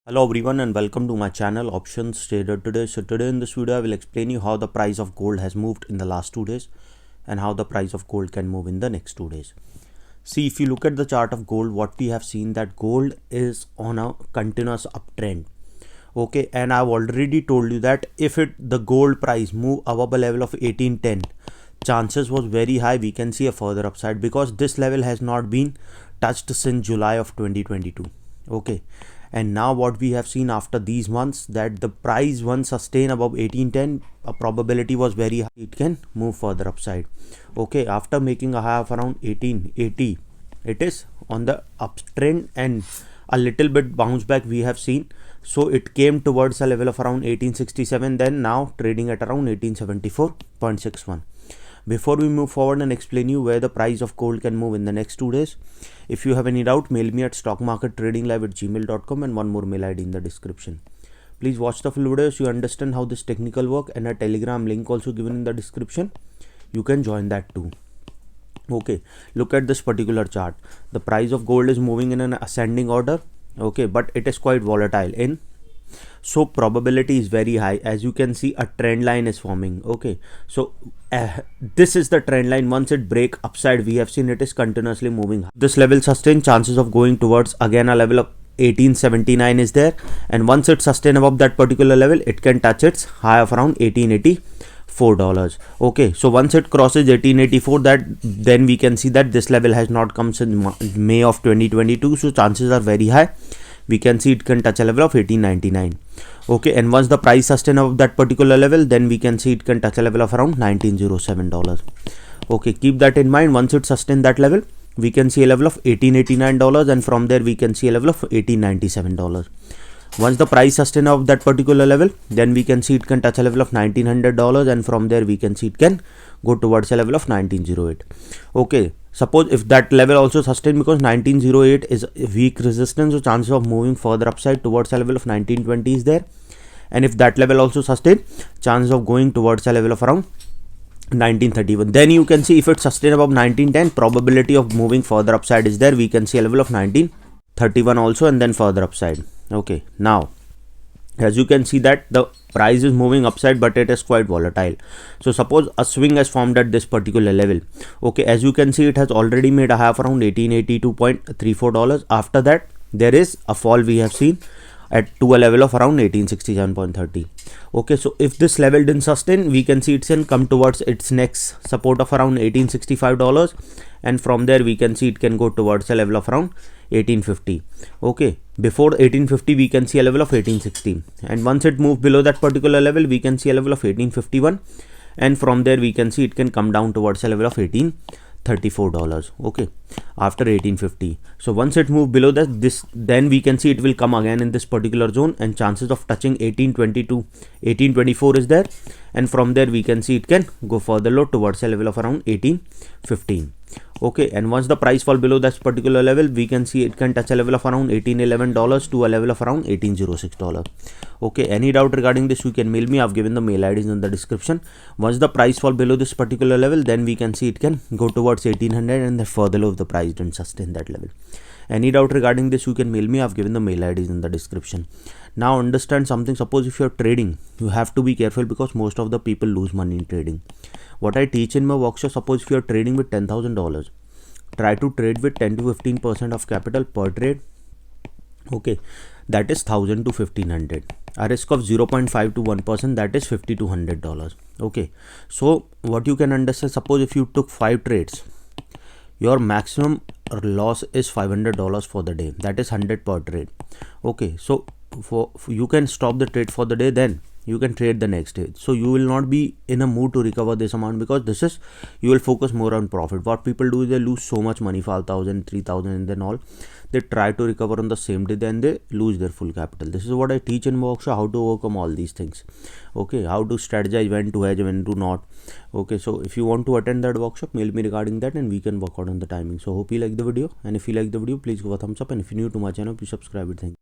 Hello everyone and welcome to my channel Options Trader Today. So today in this video I will explain you how the price of gold has moved in the last 2 days and how the price of gold can move in the next 2 days. See, if you look at the chart of gold, what we have seen that gold is on a continuous uptrend. Okay, and I've already told you that if the gold price move above a level of 1810, chances was very high we can see a further upside because this level has not been touched since July of 2022. Okay, and now what we have seen after these months that the price once sustain above 1810, a probability was very high it can move further upside. Okay, after making a high of around 1880, it is on the uptrend and a little bit bounce back we have seen. So it came towards a level of around 1867, then now trading at around 1874.61. Before we move forward and explain you where the price of gold can move in the next 2 days, if you have any doubt, mail me at stockmarkettradinglive@gmail.com and one more mail ID in the description. Please watch the full video so you understand how this technical work, and a Telegram link also given in the description. You can join that too. Okay, look at this particular chart. The price of gold is moving in an ascending order. Okay, but it is quite volatile so probability is very high. As you can see, a trend line is forming. Okay, so this is the trend line. Once it break upside, we have seen it is continuously moving. This level sustained, chances of going towards again a level of 1879 is there, and once it sustain above that particular level, it can touch its high of around $1884. Okay, so once it crosses 1884, then we can see that this level has not come since May of 2022, so chances are very high we can see it can touch a level of 1899. Okay, and once the price sustain above that particular level, then we can see it can touch a level of around $1907. Okay, keep that in mind. Once it sustain that level, we can see a level of $1889, and from there we can see a level of $1897. Once the price sustain of that particular level, then we can see it can touch a level of $1900, and from there we can see it can go towards a level of 1908. Okay, suppose if that level also sustain, because 1908 is a weak resistance, so chances of moving further upside towards a level of 1920 is there. And if that level also sustain, chances of going towards a level of around 1931. Then you can see if it sustain above 1910, probability of moving further upside is there. We can see a level of 1931 also, and then further upside. Okay, now as you can see that the price is moving upside, but it is quite volatile. So suppose a swing has formed at this particular level. Okay, as you can see, it has already made a high of around $1882.34. After that, there is a fall we have seen to a level of around 1867.30. Okay, so if this level didn't sustain, we can see it can come towards its next support of around $1865, and from there we can see it can go towards a level of around 1850. Okay, before 1850 we can see a level of 1860, and once it moves below that particular level, we can see a level of 1851, and from there we can see it can come down towards a level of $1834. Okay, after 1850. So once it moves below that, then we can see it will come again in this particular zone, and chances of touching 1822, 1824 is there, and from there we can see it can go further low towards a level of around 1815. Okay, and once the price fall below that particular level, we can see it can touch a level of around $1811 to a level of around $1806. Okay, any doubt regarding this, you can mail me. I've given the mail IDs in the description. Once the price fall below this particular level, then we can see it can go towards 1800, and then further low if the price didn't sustain that level. Any doubt regarding this, you can mail me. I've given the mail IDs in the description. Now understand something. Suppose if you're trading, you have to be careful because most of the people lose money in trading. What I teach in my workshop, suppose if you're trading with $10,000, try to trade with 10 to 15% of capital per trade. Okay, that is $1,000 to $1,500. A risk of 0.5 to 1%, that is $50 to $100. Okay, so what you can understand, suppose if you took 5 trades, your maximum loss is $500 for the day. That is 100 per trade. Okay, so you can stop the trade for the day, then you can trade the next day. So you will not be in a mood to recover this amount, because you will focus more on profit. What people do is they lose so much money, 5,000, 3,000, and then all. They try to recover on the same day, then they lose their full capital. This is what I teach in my workshop, how to overcome all these things. Okay, how to strategize, when to hedge, when to not. Okay, so if you want to attend that workshop, mail me regarding that, and we can work out on the timing. So hope you like the video, and if you like the video, please give a thumbs up, and if you're new to my channel, please subscribe it. Thank you.